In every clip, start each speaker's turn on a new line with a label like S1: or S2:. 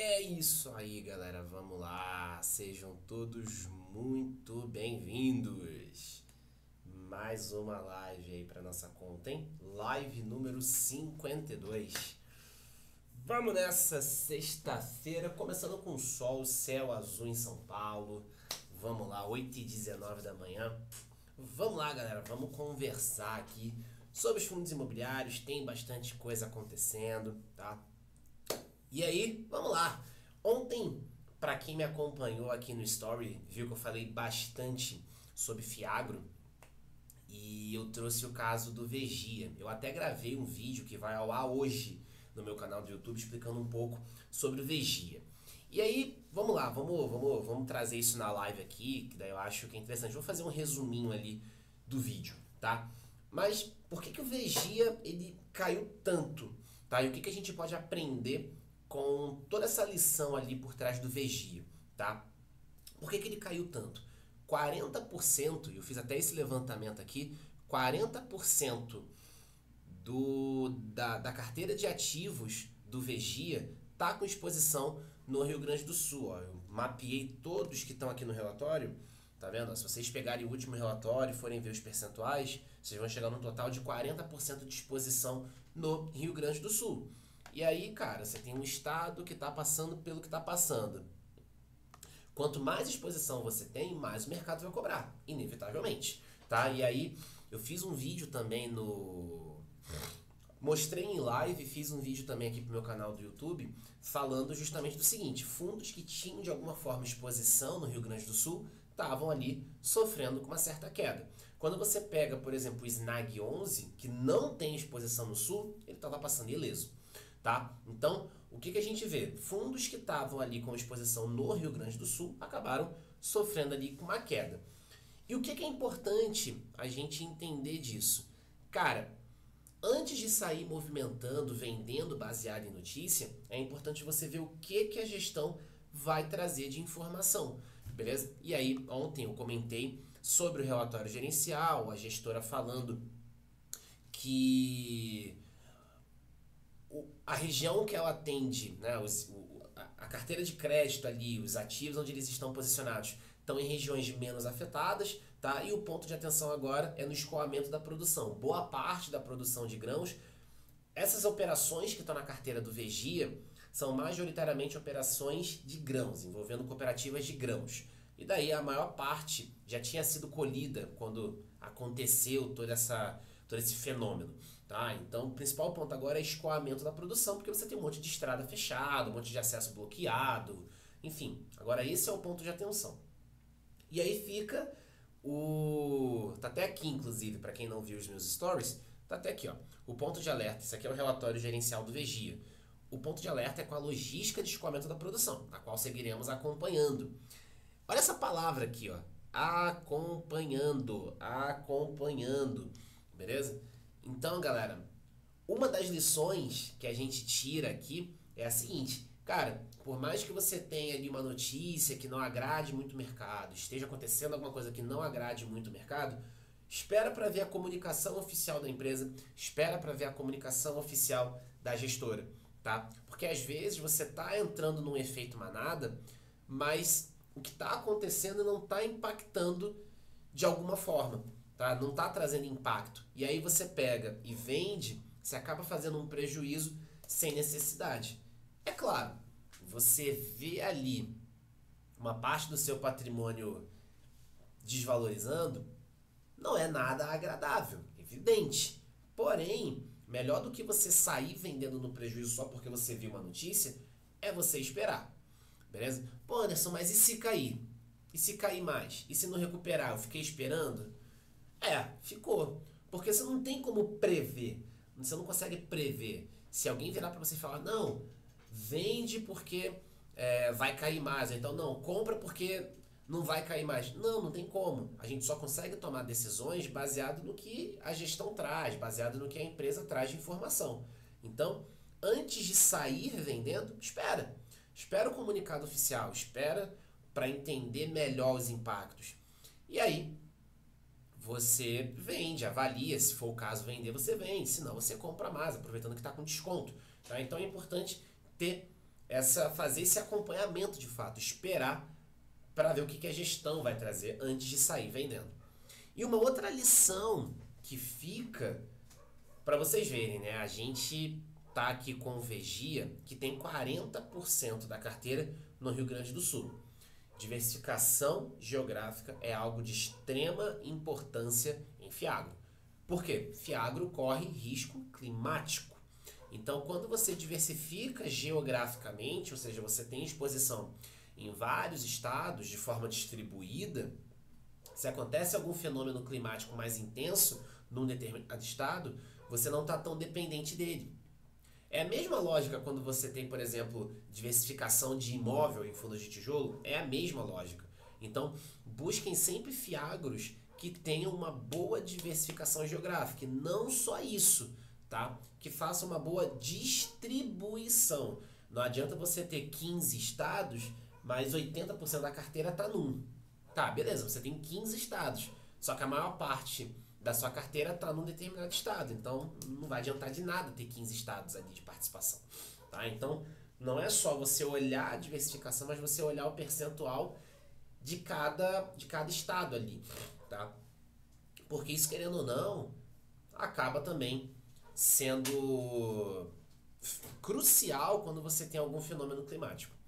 S1: É isso aí, galera. Vamos lá. Sejam todos muito bem-vindos. Mais uma live aí para nossa conta, hein? Live número 52. Vamos nessa sexta-feira, começando com sol, céu azul em São Paulo. Vamos lá, 8h19 da manhã. Vamos lá, galera. Vamos conversar aqui sobre os fundos imobiliários. Tem bastante coisa acontecendo, tá? E aí, vamos lá. Ontem, para quem me acompanhou aqui no Story, viu que eu falei bastante sobre Fiagro e eu trouxe o caso do Vegia. Eu até gravei um vídeo que vai ao ar hoje no meu canal do YouTube explicando um pouco sobre o Vegia. E aí, vamos lá, vamos trazer isso na live aqui, que daí eu acho que é interessante. Vou fazer um resuminho ali do vídeo, tá? Mas por que o Vegia ele caiu tanto, tá? E o que a gente pode aprender com toda essa lição ali por trás do Vegia, tá? Por que ele caiu tanto? 40%, e eu fiz até esse levantamento aqui, 40% da carteira de ativos do Vegia tá com exposição no Rio Grande do Sul. Ó. Eu mapeei todos que estão aqui no relatório, tá vendo? Se vocês pegarem o último relatório e forem ver os percentuais, vocês vão chegar num total de 40% de exposição no Rio Grande do Sul. E aí, cara, você tem um estado que está passando pelo que está passando. Quanto mais exposição você tem, mais o mercado vai cobrar, inevitavelmente, tá? E aí, eu fiz um vídeo também Mostrei em live, fiz um vídeo também aqui pro meu canal do YouTube, falando justamente do seguinte: fundos que tinham de alguma forma exposição no Rio Grande do Sul estavam ali sofrendo com uma certa queda. Quando você pega, por exemplo, o Snag 11, que não tem exposição no Sul, ele estava passando ileso. Tá? Então, o que a gente vê? Fundos que estavam ali com exposição no Rio Grande do Sul acabaram sofrendo ali com uma queda. E o que é importante a gente entender disso? Cara, antes de sair movimentando, vendendo baseado em notícia, é importante você ver o que a gestão vai trazer de informação, beleza? E aí, ontem eu comentei sobre o relatório gerencial, a gestora falando que a região que ela atende, né, a carteira de crédito ali, os ativos onde eles estão posicionados, estão em regiões menos afetadas, tá? E o ponto de atenção agora é no escoamento da produção. Boa parte da produção de grãos, essas operações que estão na carteira do Vegia são majoritariamente operações de grãos, envolvendo cooperativas de grãos. E daí a maior parte já tinha sido colhida quando aconteceu todo esse fenômeno. Tá? Então o principal ponto agora é escoamento da produção, porque você tem um monte de estrada fechada, um monte de acesso bloqueado, enfim. Agora esse é o ponto de atenção. E aí fica tá até aqui, inclusive, para quem não viu os meus stories, tá até aqui, ó. O ponto de alerta, isso aqui é o relatório gerencial do Vegia. O ponto de alerta é com a logística de escoamento da produção, a qual seguiremos acompanhando. Olha essa palavra aqui, ó. Acompanhando, beleza? Então, galera, uma das lições que a gente tira aqui é a seguinte: cara, por mais que você tenha ali uma notícia que não agrade muito o mercado, esteja acontecendo alguma coisa que não agrade muito o mercado, espera para ver a comunicação oficial da empresa, espera para ver a comunicação oficial da gestora, tá? Porque às vezes você tá entrando num efeito manada, mas o que está acontecendo não está impactando de alguma forma, tá? Não está trazendo impacto. E aí você pega e vende, você acaba fazendo um prejuízo sem necessidade. É claro, você vê ali uma parte do seu patrimônio desvalorizando, não é nada agradável, evidente. Porém, melhor do que você sair vendendo no prejuízo só porque você viu uma notícia, é você esperar. Beleza? Pô, Anderson, mas e se cair? E se cair mais? E se não recuperar? Eu fiquei esperando? Ficou. Porque você não tem como prever. Você não consegue prever. Se alguém virar pra você e falar, não, vende porque vai cair mais. Então, não, compra porque não vai cair mais. Não, não tem como. A gente só consegue tomar decisões baseado no que a gestão traz, baseado no que a empresa traz de informação. Então, antes de sair vendendo, espera. Espera o comunicado oficial, espera para entender melhor os impactos. E aí, você vende, avalia, se for o caso vender, você vende, se não, você compra mais, aproveitando que está com desconto. Tá? Então é importante ter fazer esse acompanhamento de fato, esperar para ver o que a gestão vai trazer antes de sair vendendo. E uma outra lição que fica para vocês verem, né? A gente tá aqui com o Vegia, que tem 40% da carteira no Rio Grande do Sul. Diversificação geográfica é algo de extrema importância em Fiagro. Por quê? Fiagro corre risco climático. Então, quando você diversifica geograficamente, ou seja, você tem exposição em vários estados de forma distribuída, se acontece algum fenômeno climático mais intenso num determinado estado, você não está tão dependente dele. É a mesma lógica quando você tem, por exemplo, diversificação de imóvel em fundos de tijolo, é a mesma lógica. Então, busquem sempre fiagros que tenham uma boa diversificação geográfica, e não só isso, tá? Que façam uma boa distribuição. Não adianta você ter 15 estados, mas 80% da carteira está num. Tá, beleza, você tem 15 estados, só que a maior parte da sua carteira está num determinado estado, então não vai adiantar de nada ter 15 estados ali de participação, tá? Então, não é só você olhar a diversificação, mas você olhar o percentual de cada estado ali, tá? Porque isso, querendo ou não, acaba também sendo crucial quando você tem algum fenômeno climático.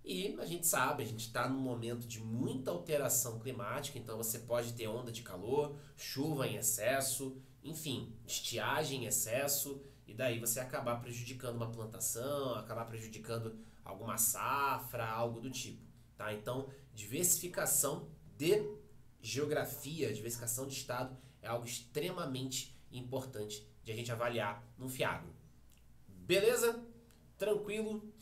S1: E a gente sabe, a gente está num momento de muita alteração climática, então você pode ter onda de calor, chuva em excesso, enfim, estiagem em excesso, e daí você acabar prejudicando uma plantação, acabar prejudicando alguma safra, algo do tipo, tá? Então, diversificação de geografia, diversificação de estado é algo extremamente importante de a gente avaliar no Fiagro. Beleza? Tranquilo?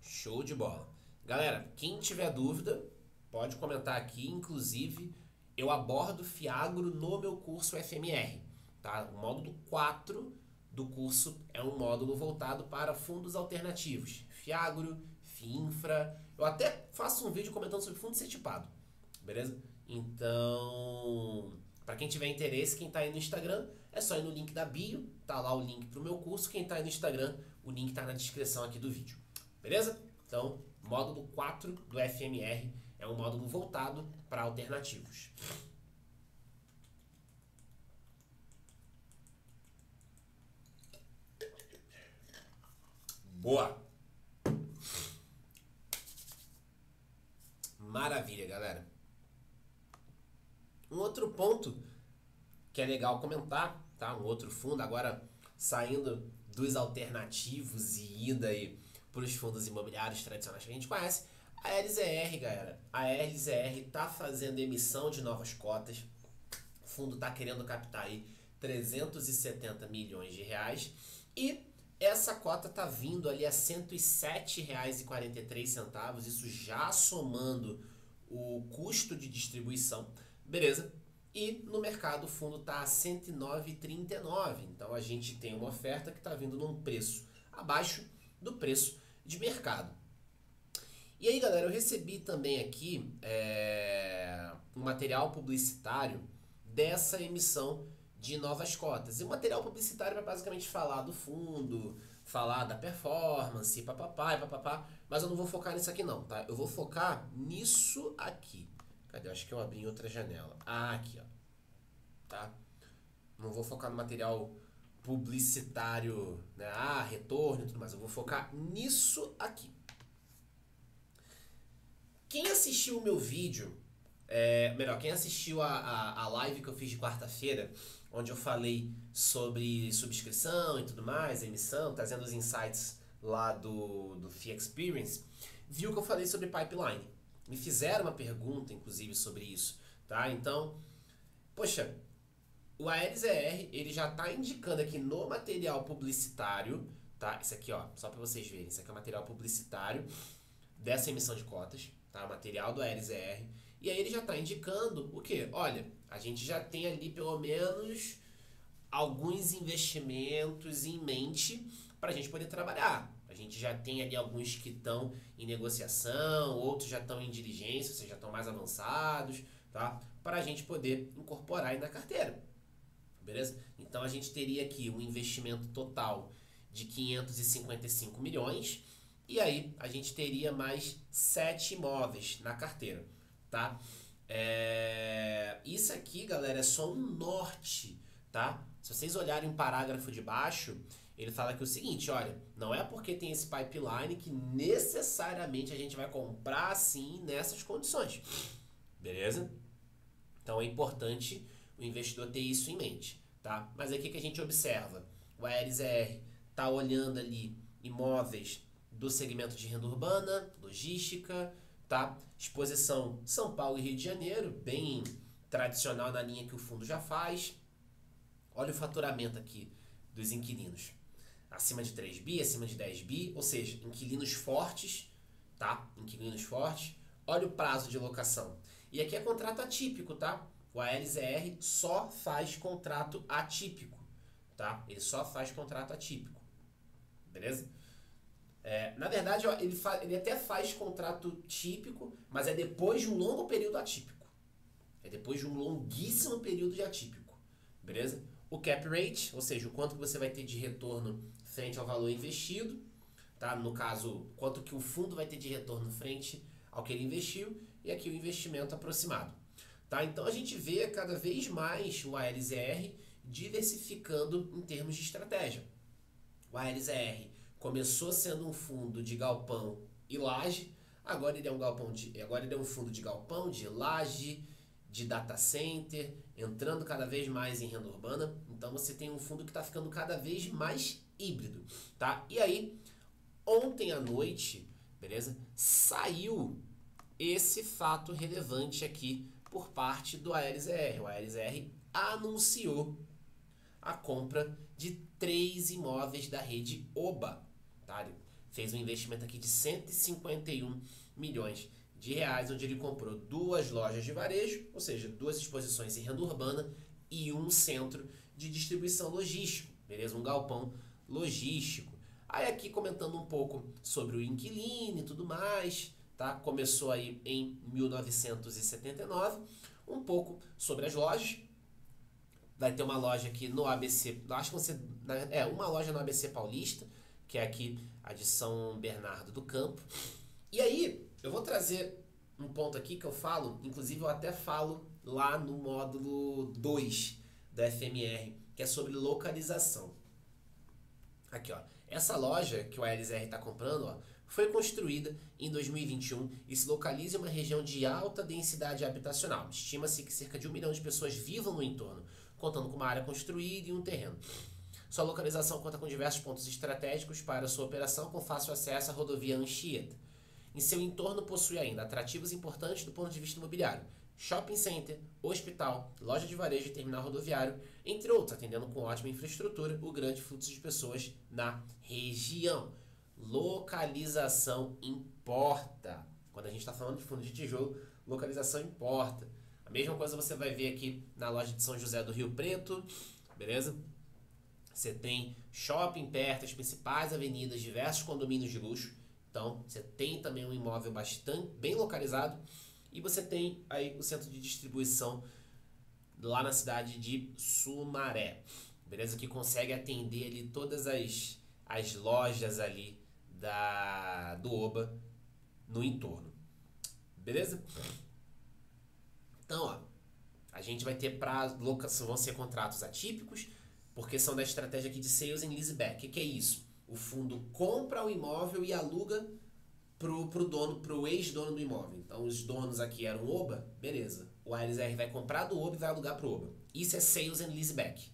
S1: Show de bola. Galera, quem tiver dúvida, pode comentar aqui. Inclusive, eu abordo Fiagro no meu curso FMR. Tá? O módulo 4 do curso é um módulo voltado para fundos alternativos. Fiagro, FIINFRA. Eu até faço um vídeo comentando sobre fundo certificado. Beleza? Então, para quem tiver interesse, quem está aí no Instagram, é só ir no link da bio. Tá lá o link para o meu curso. Quem está aí no Instagram, o link está na descrição aqui do vídeo. Beleza? Então, módulo 4 do FMR é um módulo voltado para alternativos. Boa! Maravilha, galera. Um outro ponto que é legal comentar, tá? Um outro fundo, agora saindo dos alternativos e indo aí para os fundos imobiliários tradicionais que a gente conhece, a LZR, galera. A LZR está fazendo emissão de novas cotas. O fundo está querendo captar aí 370 milhões de reais. E essa cota está vindo ali a R$ 107,43. Isso já somando o custo de distribuição. Beleza? E no mercado o fundo está a R$ 109,39. Então a gente tem uma oferta que está vindo num preço abaixo do preço de mercado. E aí, galera, eu recebi também aqui um material publicitário dessa emissão de novas cotas. E o material publicitário vai basicamente falar do fundo, falar da performance, papapá e papapá, mas eu não vou focar nisso aqui não, tá? Eu vou focar nisso aqui. Cadê? Eu acho que eu abri em outra janela. Ah, aqui, ó. Tá? Não vou focar no material publicitário, né? Ah, retorno e tudo mais. Eu vou focar nisso aqui. Quem assistiu o meu vídeo, quem assistiu a live que eu fiz de quarta-feira, onde eu falei sobre subscrição e tudo mais, emissão, trazendo os insights lá do Fee Experience, viu que eu falei sobre pipeline. Me fizeram uma pergunta, inclusive, sobre isso, tá? Então, poxa, o ALZR, ele já está indicando aqui no material publicitário, tá? Isso aqui, ó, só para vocês verem, isso aqui é o material publicitário dessa emissão de cotas, tá? Material do ALZR. E aí ele já está indicando o quê? Olha, a gente já tem ali pelo menos alguns investimentos em mente para a gente poder trabalhar. A gente já tem ali alguns que estão em negociação, outros já estão em diligência, ou seja, já estão mais avançados, tá? Para a gente poder incorporar aí na carteira. Beleza? Então a gente teria aqui um investimento total de 555 milhões. E aí a gente teria mais 7 imóveis na carteira, tá? Isso aqui, galera, é só um norte, tá? Se vocês olharem o parágrafo de baixo, ele fala que o seguinte, olha, não é porque tem esse pipeline que necessariamente a gente vai comprar assim nessas condições, beleza? Então é importante o investidor ter isso em mente, tá? Mas aqui que a gente observa, o Aeris ER tá olhando ali imóveis do segmento de renda urbana, logística, tá? Exposição São Paulo e Rio de Janeiro, bem tradicional na linha que o fundo já faz. Olha o faturamento aqui dos inquilinos. Acima de 3 bi, acima de 10 bi, ou seja, inquilinos fortes, tá? Inquilinos fortes. Olha o prazo de locação. E aqui é contrato atípico, tá? O Aeris ER só faz contrato atípico, tá? Ele só faz contrato atípico, beleza? Na verdade, ele até faz contrato típico, mas é depois de um longo período atípico. É depois de um longuíssimo período de atípico, beleza? O cap rate, ou seja, o quanto que você vai ter de retorno frente ao valor investido, tá? No caso, quanto que o fundo vai ter de retorno frente ao que ele investiu, e aqui o investimento aproximado, tá? Então a gente vê cada vez mais o Aeris ER diversificando em termos de estratégia. O Aeris ER começou sendo um fundo de galpão e laje, agora ele é um fundo de galpão, de laje, de data center, entrando cada vez mais em renda urbana. Então você tem um fundo que está ficando cada vez mais híbrido, tá? E aí, ontem à noite, beleza? Saiu esse fato relevante aqui por parte do Aeris ER. O Aeris ER anunciou a compra de 3 imóveis da rede Oba. Tá? Ele fez um investimento aqui de 151 milhões de reais, onde ele comprou 2 lojas de varejo, ou seja, 2 exposições em renda urbana e um centro de distribuição logístico, beleza? Um galpão logístico. Aí aqui comentando um pouco sobre o inquilino e tudo mais, tá? Começou aí em 1979, um pouco sobre as lojas. Vai ter uma loja aqui no ABC, acho que você, uma loja no ABC Paulista, que é aqui a de São Bernardo do Campo. E aí, eu vou trazer um ponto aqui que eu falo, inclusive eu até falo lá no módulo 2 da FMR, que é sobre localização. Aqui, ó, essa loja que o Aeris ER está comprando, ó, foi construída em 2021 e se localiza em uma região de alta densidade habitacional. Estima-se que cerca de 1 milhão de pessoas vivam no entorno, contando com uma área construída e um terreno. Sua localização conta com diversos pontos estratégicos para sua operação, com fácil acesso à rodovia Anchieta. Em seu entorno possui ainda atrativos importantes do ponto de vista imobiliário, shopping center, hospital, loja de varejo e terminal rodoviário, entre outros, atendendo com ótima infraestrutura o grande fluxo de pessoas na região. Localização importa. Quando a gente está falando de fundo de tijolo, localização importa. A mesma coisa você vai ver aqui na loja de São José do Rio Preto, beleza? Você tem shopping perto, as principais avenidas, diversos condomínios de luxo. Então, você tem também um imóvel bastante bem localizado. E você tem aí o centro de distribuição lá na cidade de Sumaré. Beleza? Que consegue atender ali todas as lojas ali do Oba no entorno. Beleza? Então, ó, a gente vai ter locação, vão ser contratos atípicos, porque são da estratégia aqui de sales and leaseback. O que é isso? O fundo compra o imóvel e aluga pro ex-dono do imóvel. Então, os donos aqui eram o Oba, beleza. O Aeris ER vai comprar do Oba e vai alugar pro Oba. Isso é sales and leaseback,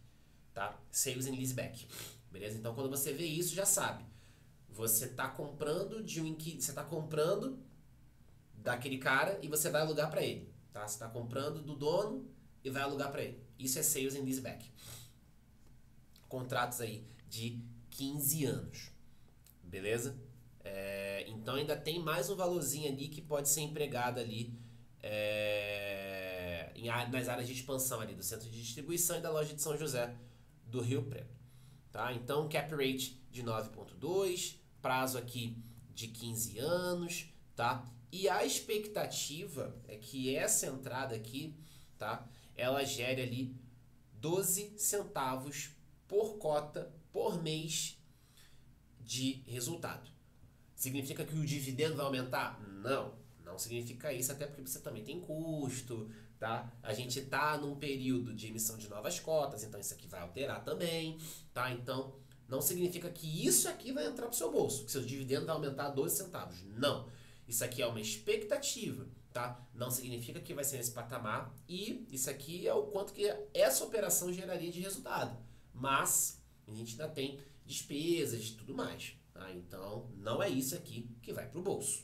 S1: tá? Sales and leaseback, beleza? Então, quando você vê isso, já sabe. Você tá comprando você tá comprando daquele cara e você vai alugar para ele, tá? Você tá comprando do dono e vai alugar para ele. Isso é sales and leaseback. Contratos aí de 15 anos, beleza? Então ainda tem mais um valorzinho ali que pode ser empregado ali nas áreas de expansão ali do centro de distribuição e da loja de São José do Rio Preto, tá? Então cap rate de 9,2, prazo aqui de 15 anos, tá? E a expectativa é que essa entrada aqui, tá? Ela gere ali 12 centavos por cota por mês de resultado. Significa que o dividendo vai aumentar? Não, não significa isso, até porque você também tem custo, tá? A gente tá num período de emissão de novas cotas, então isso aqui vai alterar também, tá? Então, não significa que isso aqui vai entrar pro seu bolso, que seu dividendo vai aumentar 12 centavos. Não. Isso aqui é uma expectativa, tá? Não significa que vai ser nesse patamar e isso aqui é o quanto que essa operação geraria de resultado. Mas a gente ainda tem despesas e tudo mais, tá? Então, não é isso aqui que vai pro bolso.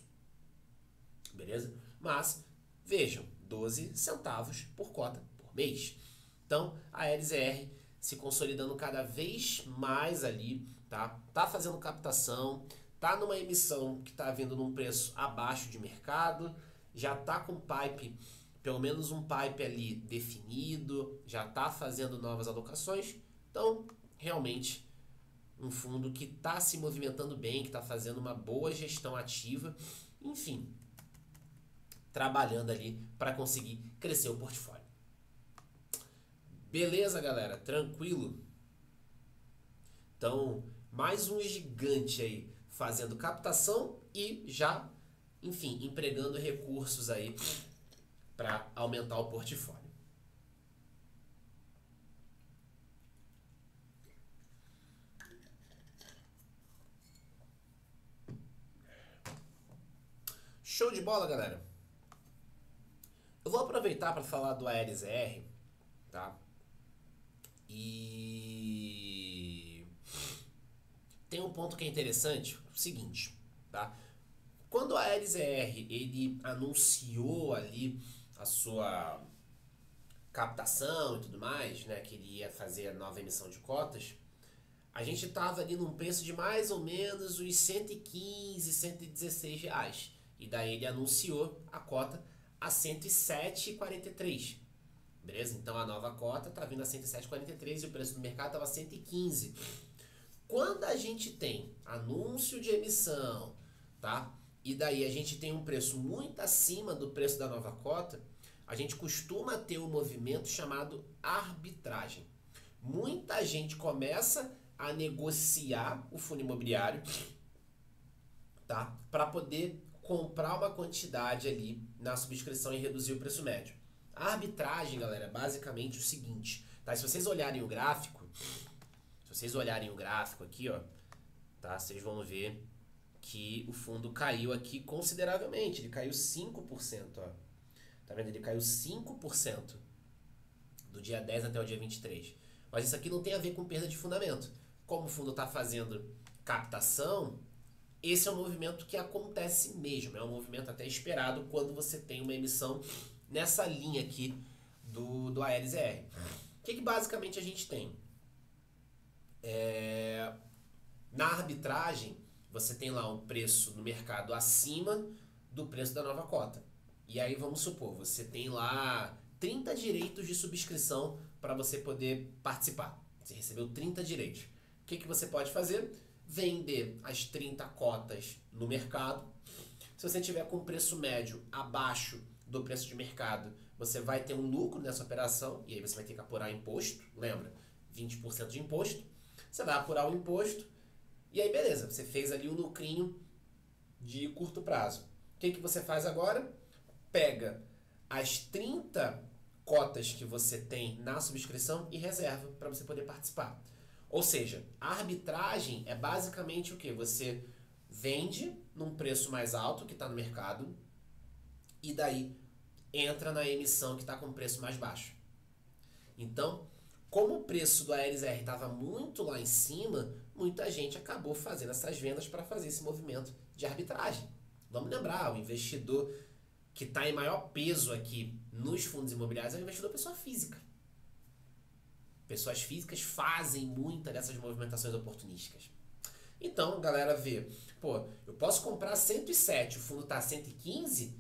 S1: Beleza? Mas, vejam, 12 centavos por cota por mês. Então, a LZR se consolidando cada vez mais ali, tá? Tá fazendo captação, tá numa emissão que tá vindo num preço abaixo de mercado, já tá com pipe, pelo menos um pipe ali definido, já tá fazendo novas alocações. Então, realmente, um fundo que tá se movimentando bem, que tá fazendo uma boa gestão ativa, enfim, trabalhando ali para conseguir crescer o portfólio. Beleza, galera? Tranquilo? Então, mais um gigante aí fazendo captação e já, enfim, empregando recursos aí para aumentar o portfólio. Show de bola, galera. Eu vou aproveitar para falar do ALZR, tá? E tem um ponto que é interessante, o seguinte, tá? Quando a LZR ele anunciou ali a sua captação e tudo mais, né, que ele ia fazer a nova emissão de cotas, a gente tava ali num preço de mais ou menos uns 115, 116 reais. E daí ele anunciou a cota a 107,43. Beleza? Então a nova cota tá vindo a 107,43 e o preço do mercado estava 115. Quando a gente tem anúncio de emissão, tá? E daí a gente tem um preço muito acima do preço da nova cota, a gente costuma ter um movimento chamado arbitragem. Muita gente começa a negociar o fundo imobiliário, tá? Para poder comprar uma quantidade ali na subscrição e reduzir o preço médio. A arbitragem, galera, é basicamente o seguinte, tá? Se vocês olharem o gráfico, aqui, ó, tá? Vocês vão ver que o fundo caiu aqui consideravelmente, ele caiu 5%, ó. Tá vendo? Ele caiu 5% do dia 10 até o dia 23. Mas isso aqui não tem a ver com perda de fundamento. Como o fundo está fazendo captação, esse é um movimento que acontece mesmo, é um movimento até esperado quando você tem uma emissão nessa linha aqui do ALZR. O que basicamente a gente tem? Na arbitragem, você tem lá um preço no mercado acima do preço da nova cota. E aí vamos supor, você tem lá 30 direitos de subscrição para você poder participar. Você recebeu 30 direitos. O que você pode fazer? Vender as 30 cotas no mercado. Se você tiver com preço médio abaixo do preço de mercado, você vai ter um lucro nessa operação e aí você vai ter que apurar imposto. Lembra? 20% de imposto. Você vai apurar o imposto e aí beleza, você fez ali um lucrinho de curto prazo. O que você faz agora? Pega as 30 cotas que você tem na subscrição e reserva para você poder participar. Ou seja, a arbitragem é basicamente o que? Você vende num preço mais alto que está no mercado e daí entra na emissão que está com preço mais baixo. Então, como o preço do ALZR estava muito lá em cima, muita gente acabou fazendo essas vendas para fazer esse movimento de arbitragem. Vamos lembrar, o investidor que está em maior peso aqui nos fundos imobiliários é o investidor pessoa física. Pessoas físicas fazem muitas dessas movimentações oportunísticas. Então, galera vê, pô, eu posso comprar 107, o fundo está 115,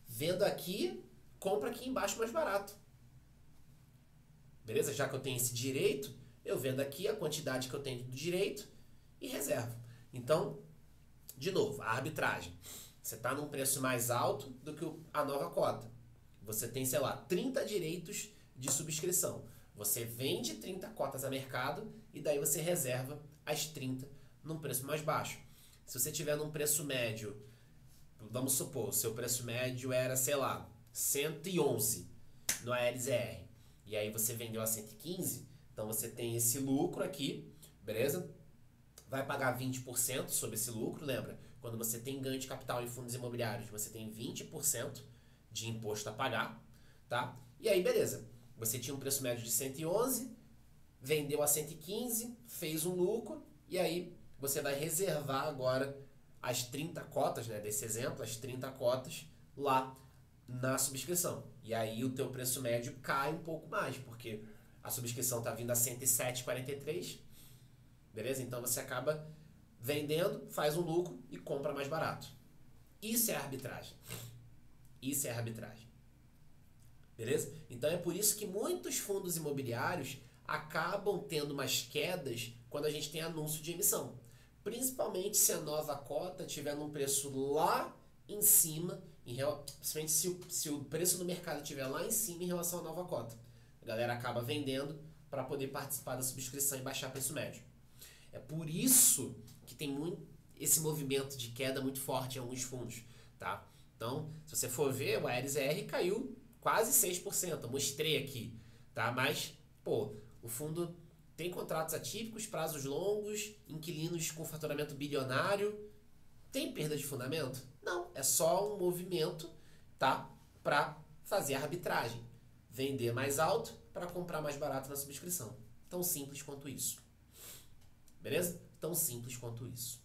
S1: vendo aqui, compra aqui embaixo mais barato. Beleza? Já que eu tenho esse direito, eu vendo aqui a quantidade que eu tenho do direito e reservo. Então, de novo, a arbitragem. Você está num preço mais alto do que a nova cota. Você tem, sei lá, 30 direitos de subscrição. Você vende 30 cotas a mercado e daí você reserva as 30 num preço mais baixo. Se você tiver num preço médio, vamos supor, o seu preço médio era, sei lá, 111 no ALZR, e aí você vendeu a 115, então você tem esse lucro aqui, beleza? Vai pagar 20% sobre esse lucro, lembra? Quando você tem ganho de capital em fundos imobiliários, você tem 20% de imposto a pagar, tá? E aí, beleza. Você tinha um preço médio de 111, vendeu a 115, fez um lucro, e aí você vai reservar agora as 30 cotas, né, desse exemplo, as 30 cotas lá na subscrição. E aí o teu preço médio cai um pouco mais, porque a subscrição está vindo a 107,43, beleza? Então você acaba vendendo, faz um lucro e compra mais barato. Isso é arbitragem. Isso é arbitragem. Beleza? Então é por isso que muitos fundos imobiliários acabam tendo umas quedas quando a gente tem anúncio de emissão. Principalmente se a nova cota estiver num preço lá em cima, principalmente se o preço do mercado estiver lá em cima em relação à nova cota. A galera acaba vendendo para poder participar da subscrição e baixar preço médio. É por isso que tem esse movimento de queda muito forte em alguns fundos, tá? Então, se você for ver, o ALZR caiu quase 6%, eu mostrei aqui, tá? Mas, pô, o fundo tem contratos atípicos, prazos longos, inquilinos com faturamento bilionário. Tem perda de fundamento? Não, é só um movimento, tá? Para fazer arbitragem. Vender mais alto para comprar mais barato na subscrição. Tão simples quanto isso. Beleza? Tão simples quanto isso.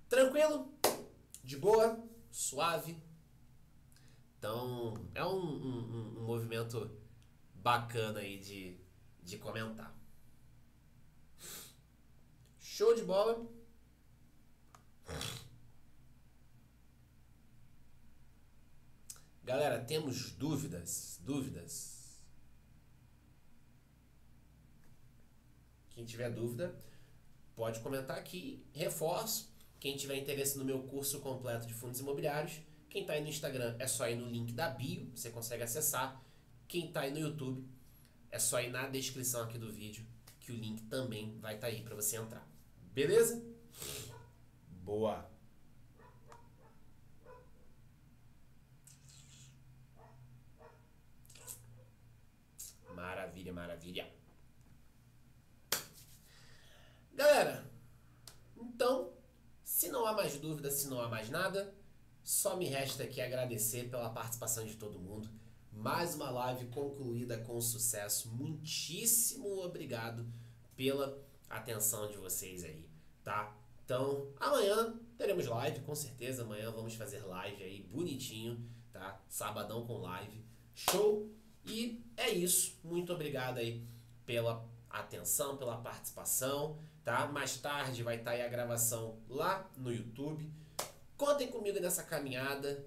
S1: Tranquilo? De boa? Suave? Então, é um movimento bacana aí de comentar. Show de bola? Galera, temos dúvidas? Quem tiver dúvida, pode comentar aqui. Reforço. Quem tiver interesse no meu curso completo de fundos imobiliários, quem está aí no Instagram é só ir no link da bio, você consegue acessar. Quem está aí no YouTube é só ir na descrição aqui do vídeo, que o link também vai estar aí para você entrar. Beleza? Boa! Maravilha, maravilha. Galera, então, se não há mais dúvidas, se não há mais nada, só me resta aqui agradecer pela participação de todo mundo. Mais uma live concluída com sucesso. Muitíssimo obrigado pela atenção de vocês aí, tá? Então, amanhã teremos live, com certeza. Amanhã vamos fazer live aí bonitinho, tá? Sabadão com live. Show! E é isso. Muito obrigado aí pela atenção, pela participação, tá? Mais tarde vai estar aí a gravação lá no YouTube. Contem comigo nessa caminhada.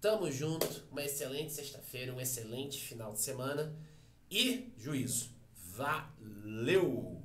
S1: Tamo junto. Uma excelente sexta-feira, um excelente final de semana. E juízo. Valeu!